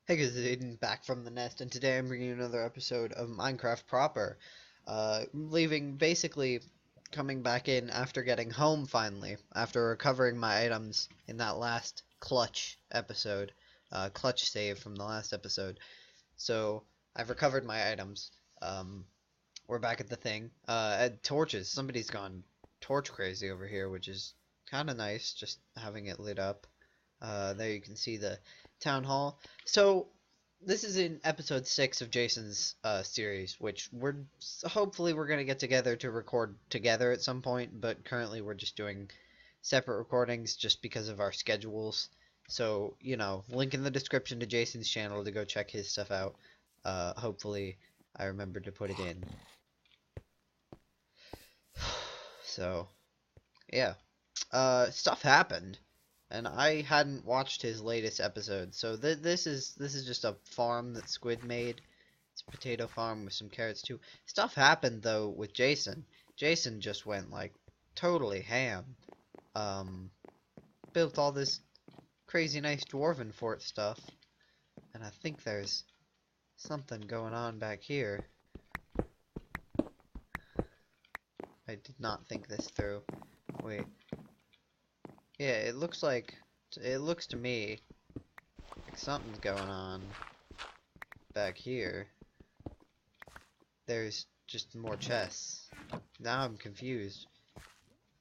Hey guys, it's Aiden back from the nest, and today I'm bringing you another episode of Minecraft proper. Basically coming back in after getting home finally, after recovering my items in that last clutch episode, clutch save from the last episode. So I've recovered my items. We're back at the thing. At torches, somebody's gone torch crazy over here, which is kind of nice, just having it lit up. There you can see the town hall. So this is in episode 6 of Jason's series, which hopefully we're gonna get together to record together at some point. But currently we're just doing separate recordings just because of our schedules. So link in the description to Jason's channel to go check his stuff out. Hopefully I remember to put it in. So yeah, stuff happened. And I hadn't watched his latest episode, so this is just a farm that Squid made. It's a potato farm with some carrots too. Stuff happened though with Jason. Jason just went like totally ham. Built all this crazy nice dwarven fort stuff, and I think there's something going on back here. I did not think this through. Wait. Yeah, it looks to me like something's going on back here. There's just more chests. Now I'm confused.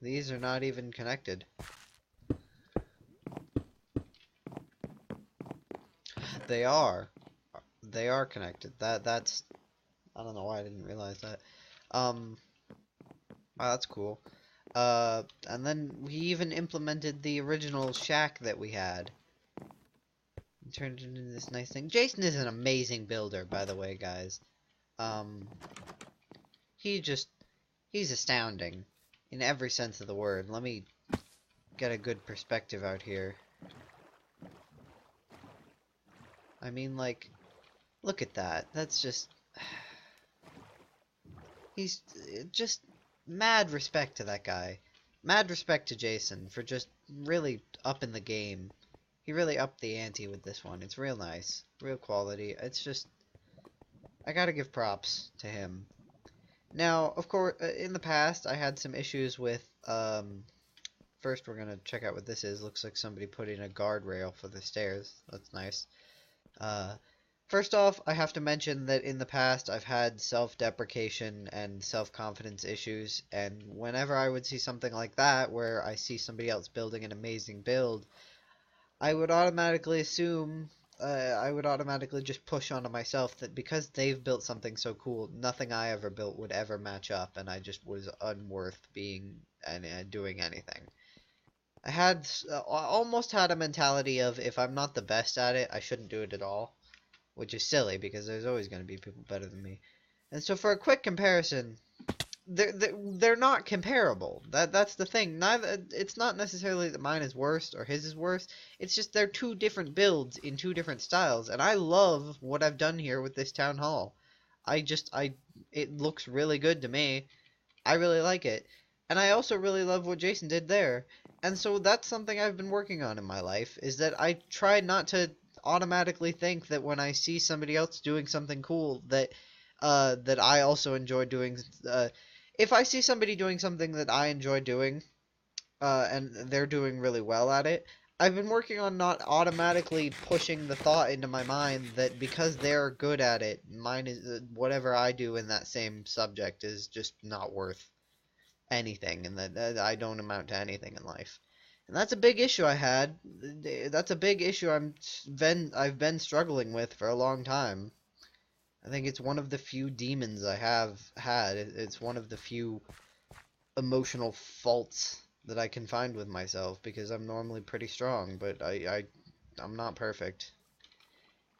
These are not even connected. They are. They are connected. That's I don't know why I didn't realize that. Oh, that's cool. And then we even implemented the original shack that we had. And turned it into this nice thing. Jason is an amazing builder, by the way, guys. He's astounding. In every sense of the word. Let me get a good perspective out here. I mean, like, look at that. That's just... He's just... Mad respect to that guy. Mad respect to Jason for just really upping the game. He really upped the ante with this one. It's real nice. Real quality. It's just... I gotta give props to him. Now, of course, in the past, I had some issues with... First, we're gonna check out what this is. Looks like somebody put in a guardrail for the stairs. That's nice. First off, I have to mention that in the past I've had self-deprecation and self-confidence issues, and whenever I would see something like that, where I see somebody else building an amazing build, I would automatically assume, I would automatically just push onto myself that because they've built something so cool, nothing I ever built would ever match up, and I just was unworth being and doing anything. I had almost had a mentality of if I'm not the best at it, I shouldn't do it at all. Which is silly, because there's always going to be people better than me. And so for a quick comparison, they're not comparable. That's the thing. It's not necessarily that mine is worse or his is worse. It's just they're two different builds in two different styles. And I love what I've done here with this town hall. It looks really good to me. I really like it. And I also really love what Jason did there. And so that's something I've been working on in my life, is that I try not to automatically think that when I see somebody else doing something cool that I also enjoy doing. If I see somebody doing something that I enjoy doing, and they're doing really well at it, I've been working on not automatically pushing the thought into my mind that because they're good at it, mine is whatever I do in that same subject is just not worth anything, and that I don't amount to anything in life. And that's a big issue I had. That's a big issue I've been struggling with for a long time. I think it's one of the few demons I have had. It's one of the few emotional faults that I can find with myself, because I'm normally pretty strong, but I'm not perfect.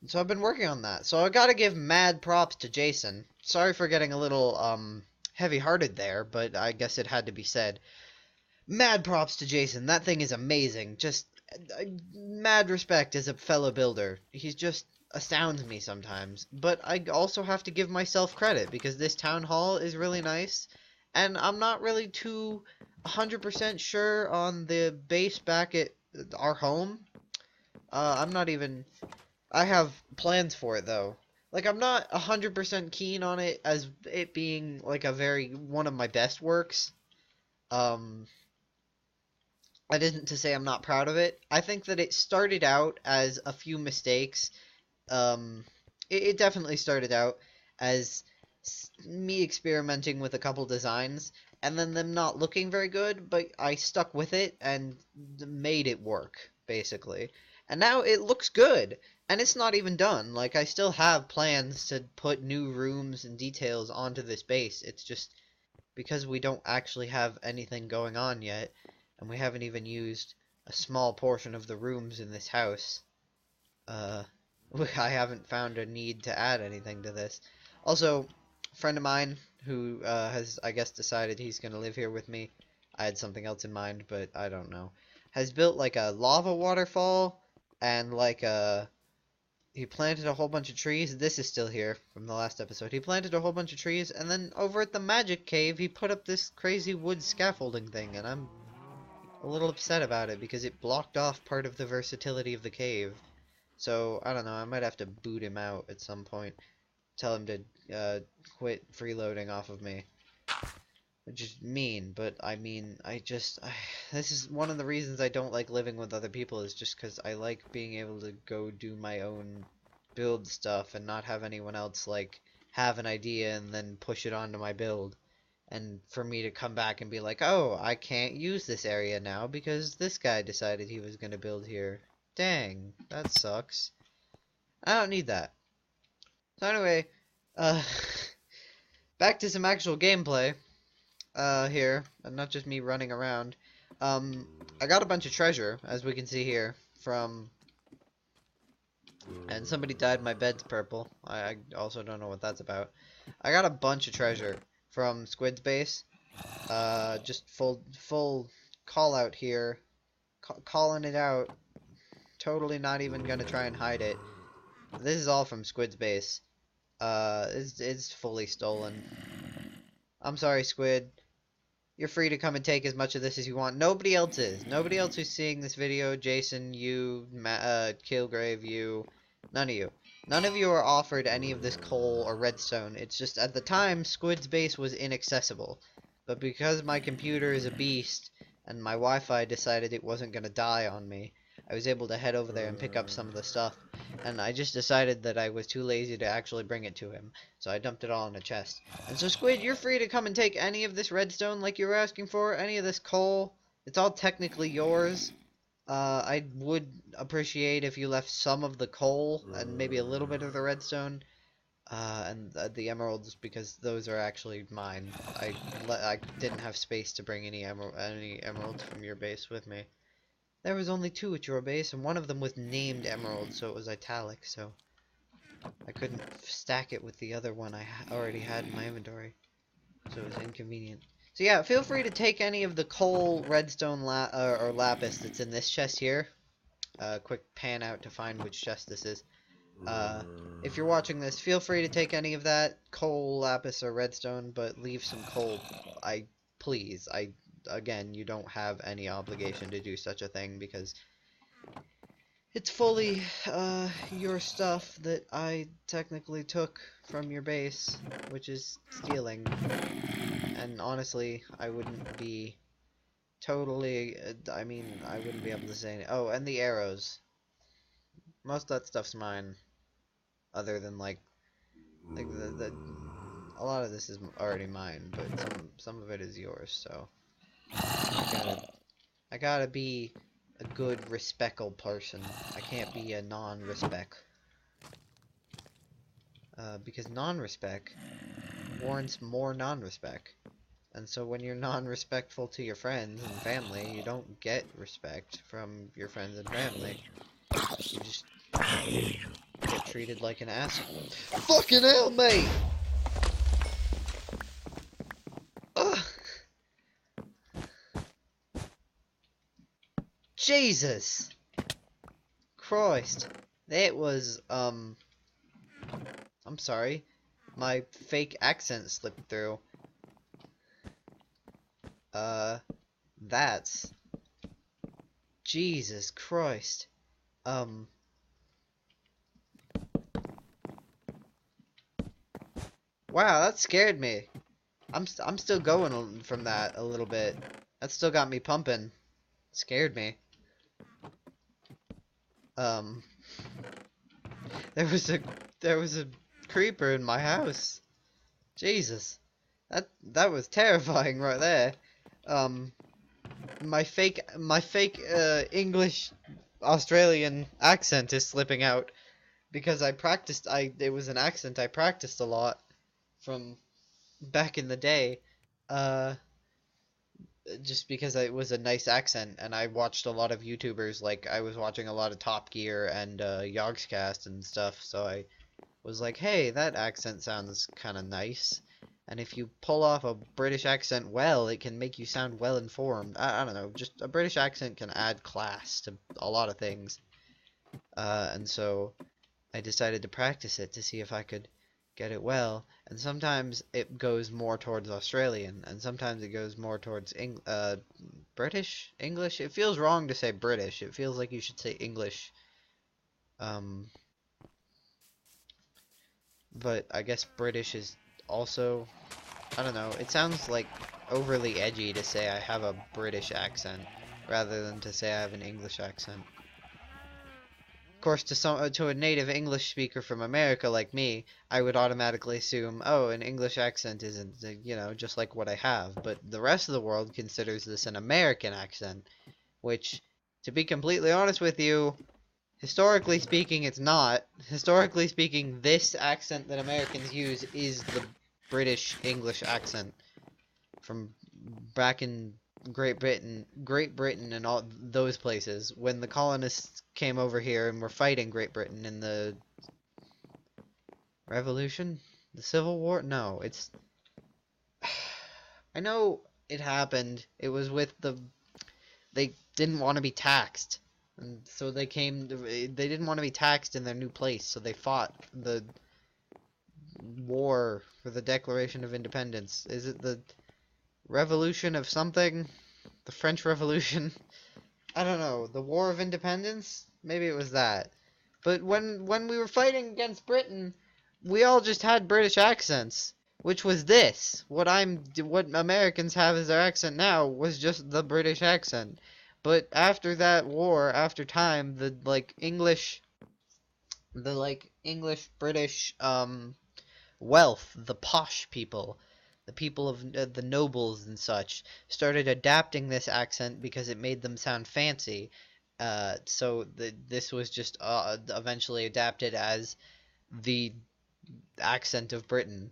And so I've been working on that. So I gotta give mad props to Jason. Sorry for getting a little heavy-hearted there, but I guess it had to be said. Mad props to Jason. That thing is amazing. Just mad respect as a fellow builder. He's just astounds me sometimes. But I also have to give myself credit, because this town hall is really nice. And I'm not really too 100% sure on the base back at our home. I'm not even... I have plans for it though. Like I'm not 100% keen on it as it being like a very one of my best works. Um, that isn't to say I'm not proud of it. I think that it started out as a few mistakes. Um, it definitely started out as me experimenting with a couple designs and then them not looking very good, but I stuck with it and made it work, basically. And now it looks good, and it's not even done. Like, I still have plans to put new rooms and details onto this base. It's just because we don't actually have anything going on yet, and we haven't even used a small portion of the rooms in this house. Uh, I haven't found a need to add anything to this. Also, a friend of mine who has, I guess, decided he's going to live here with me. I had something else in mind, but I don't know. Has built like a lava waterfall and like a... He planted a whole bunch of trees. This is still here from the last episode. He planted a whole bunch of trees, and then over at the magic cave, he put up this crazy wood scaffolding thing, and I'm a little upset about it because it blocked off part of the versatility of the cave. So, I don't know, I might have to boot him out at some point. Tell him to quit freeloading off of me. Which is mean, but I mean, this is one of the reasons I don't like living with other people, is just because I like being able to go do my own build stuff and not have anyone else, like, have an idea and then push it onto my build. And for me to come back and be like, oh, I can't use this area now because this guy decided he was going to build here. Dang, that sucks. I don't need that. So anyway, uh, back to some actual gameplay, here, and not just me running around. I got a bunch of treasure, as we can see here, from, and somebody dyed my bed's purple. I also don't know what that's about. I got a bunch of treasure from Squid's base, just full call out here, calling it out, totally not even gonna try and hide it. This is all from Squid's base. It's fully stolen. I'm sorry, Squid. You're free to come and take as much of this as you want. Nobody else is. Nobody else who's seeing this video, Jason, you, Killgrave, you, none of you. None of you are offered any of this coal or redstone. It's just, at the time, Squid's base was inaccessible. But because my computer is a beast, and my Wi-Fi decided it wasn't gonna die on me, I was able to head over there and pick up some of the stuff. And I just decided that I was too lazy to actually bring it to him. So I dumped it all in a chest. And so Squid, you're free to come and take any of this redstone like you were asking for, any of this coal. It's all technically yours. I would appreciate if you left some of the coal and maybe a little bit of the redstone. And the emeralds, because those are actually mine. I didn't have space to bring any emeralds from your base with me. There was only 2 at your base, and one of them was named Emerald, so it was italic, so I couldn't stack it with the other one I already had in my inventory, so it was inconvenient. So yeah, feel free to take any of the coal, redstone, or lapis that's in this chest here. Quick pan out to find which chest this is. If you're watching this, feel free to take any of that, coal, lapis, or redstone, but leave some coal, please. Again, you don't have any obligation to do such a thing because it's fully your stuff that I technically took from your base, which is stealing. And honestly, I wouldn't be totally, I wouldn't be able to say any. Oh, and the arrows. Most of that stuff's mine, other than like a lot of this is already mine, but some of it is yours, so I gotta be a good respectful person. I can't be a non-respect. Because non-respect warrants more non-respect. And so when you're non-respectful to your friends and family, you don't get respect from your friends and family. You just get treated like an asshole. Fucking hell, mate! Ugh! Jesus! Christ. That was, I'm sorry. My fake accent slipped through. That's... Jesus Christ. Wow, that scared me. I'm still going from that a little bit. That still got me pumping. Scared me. Um, there was a there was a creeper in my house. Jesus, that was terrifying right there. Um, my fake English Australian accent is slipping out because it was an accent I practiced a lot from back in the day. Uh, just because it was a nice accent, and I watched a lot of YouTubers, like I was watching a lot of Top Gear and Yogscast and stuff, so I was like, hey, that accent sounds kind of nice. And if you pull off a British accent well, it can make you sound well informed. I don't know, just a British accent can add class to a lot of things. And so I decided to practice it to see if I could get it well. And sometimes it goes more towards Australian, and sometimes it goes more towards British? English? It feels wrong to say British. It feels like you should say English. Um, but I guess British is also, I don't know, it sounds like overly edgy to say I have a British accent rather than to say I have an English accent. Of course, to a native English speaker from America like me, I would automatically assume, oh, an English accent isn't, you know, just like what I have. But the rest of the world considers this an American accent, which, to be completely honest with you, historically speaking, it's not. Historically speaking, this accent that Americans use is the British English accent from back in Great Britain and all those places when the colonists came over here and were fighting Great Britain in the Revolution? The Civil War? No, it's I know it happened. It was with they didn't want to be taxed. And so they didn't want to be taxed in their new place, so they fought the war for the Declaration of Independence. Is it the Revolution of something? The French Revolution? I don't know. The War of Independence? Maybe it was that. But when we were fighting against Britain, we all just had British accents, which was this. What Americans have as their accent now was just the British accent. But after that war, after time, the English British wealth, the posh people, the people of the nobles and such, started adapting this accent because it made them sound fancy. So this was just eventually adapted as the accent of Britain.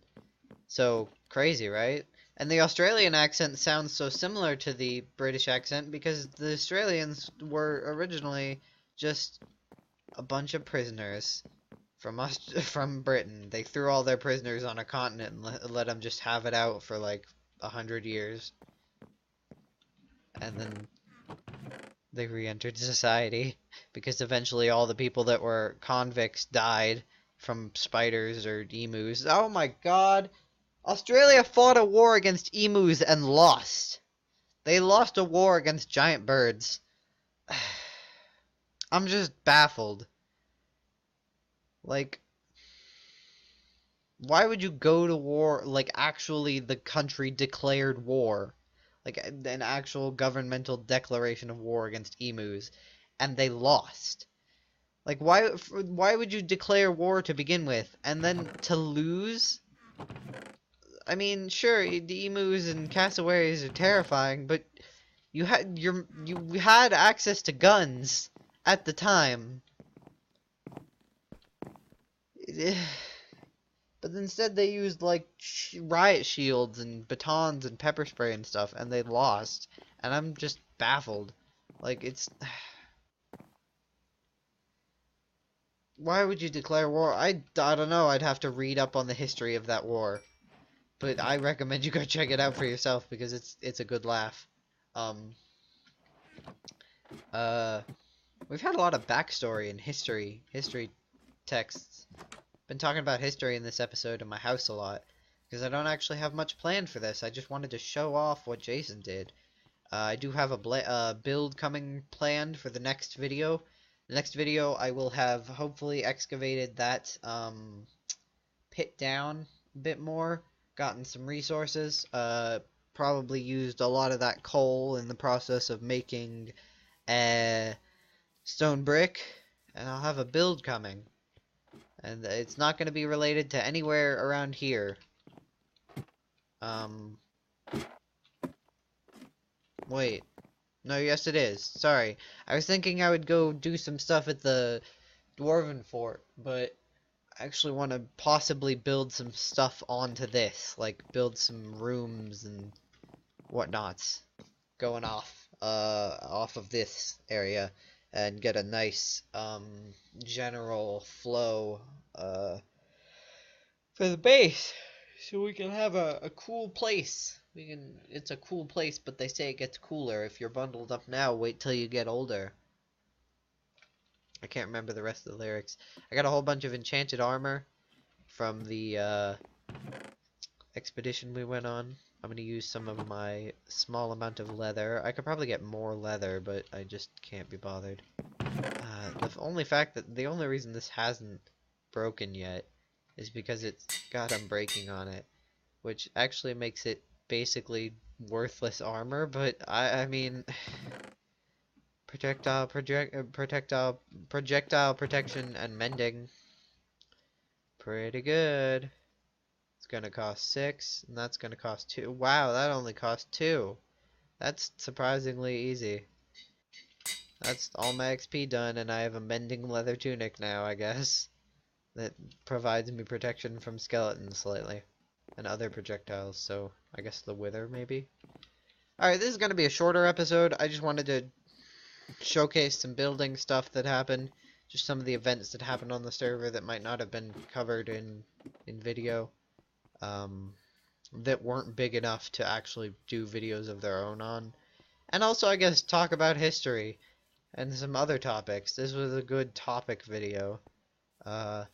So crazy, right? And the Australian accent sounds so similar to the British accent because the Australians were originally just a bunch of prisoners from Britain. They threw all their prisoners on a continent and let them just have it out for like 100 years. And then they re-entered society because eventually all the people that were convicts died from spiders or emus. Oh my god! Australia fought a war against emus and lost. They lost a war against giant birds. I'm just baffled. Like, why would you go to war, like, actually the country declared war? Like, an actual governmental declaration of war against emus, and they lost. Like, why would you declare war to begin with, and then to lose? I mean, sure, the emus and cassowaries are terrifying, but you had access to guns at the time. But instead they used like riot shields and batons and pepper spray and stuff, and they lost. And I'm just baffled. Like, it's why would you declare war? I don't know. I'd have to read up on the history of that war. But I recommend you go check it out for yourself because it's a good laugh. We've had a lot of backstory and history texts. Been talking about history in this episode in my house a lot because I don't actually have much planned for this. I just wanted to show off what Jason did. I do have a build coming planned for the next video. The next video I will have hopefully excavated that pit down bit more, gotten some resources, probably used a lot of that coal in the process of making a stone brick, and I'll have a build coming. And it's not going to be related to anywhere around here. Wait. No, yes it is. Sorry. I was thinking I would go do some stuff at the Dwarven Fort, but I actually want to possibly build some stuff onto this. Like, build some rooms and whatnots. Going off of this area. And get a nice, general flow, for the base. So we can have a cool place. It's a cool place, but they say it gets cooler. If you're bundled up now, wait till you get older. I can't remember the rest of the lyrics. I got a whole bunch of enchanted armor from the expedition we went on. I'm going to use some of my small amount of leather. I could probably get more leather, but I just can't be bothered. The only reason this hasn't broken yet is because it's got unbreaking on it, which actually makes it basically worthless armor, but I mean, projectile protection and mending, pretty good. It's gonna cost 6, and that's gonna cost 2. Wow, that only cost 2. That's surprisingly easy. That's all my XP done, and I have a mending leather tunic now, I guess. That provides me protection from skeletons slightly. And other projectiles, so I guess the wither, maybe? Alright, this is going to be a shorter episode. I just wanted to showcase some building stuff that happened. Just some of the events that happened on the server that might not have been covered in video. That weren't big enough to actually do videos of their own on. And also, I guess, talk about history. And some other topics. This was a good topic video. I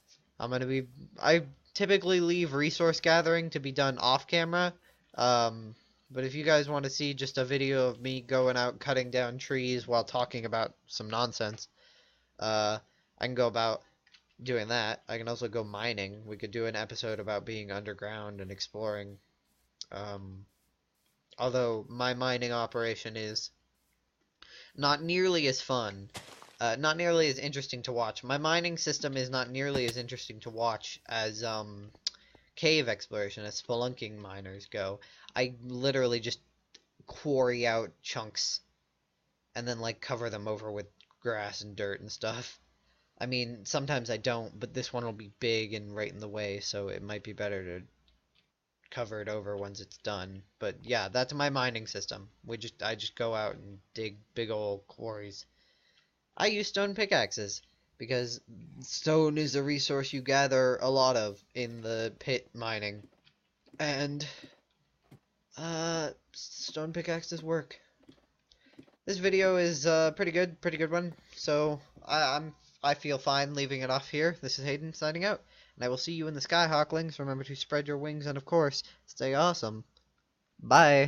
typically leave resource gathering to be done off camera. But if you guys want to see just a video of me going out cutting down trees while talking about some nonsense, I can go about doing that. I can also go mining. We could do an episode about being underground and exploring. Although my mining operation is not nearly as fun, not nearly as interesting to watch. My mining system is not nearly as interesting to watch as cave exploration, as spelunking miners go. I literally just quarry out chunks and then like cover them over with grass and dirt and stuff. I mean, sometimes I don't, but this one will be big and right in the way, so it might be better to cover it over once it's done. But yeah, that's my mining system. I just go out and dig big old quarries. I use stone pickaxes because stone is a resource you gather a lot of in the pit mining. And stone pickaxes work. This video is pretty good one. So I feel fine leaving it off here. This is Hayden signing out. And I will see you in the sky, Hawklings. Remember to spread your wings and, of course, stay awesome. Bye.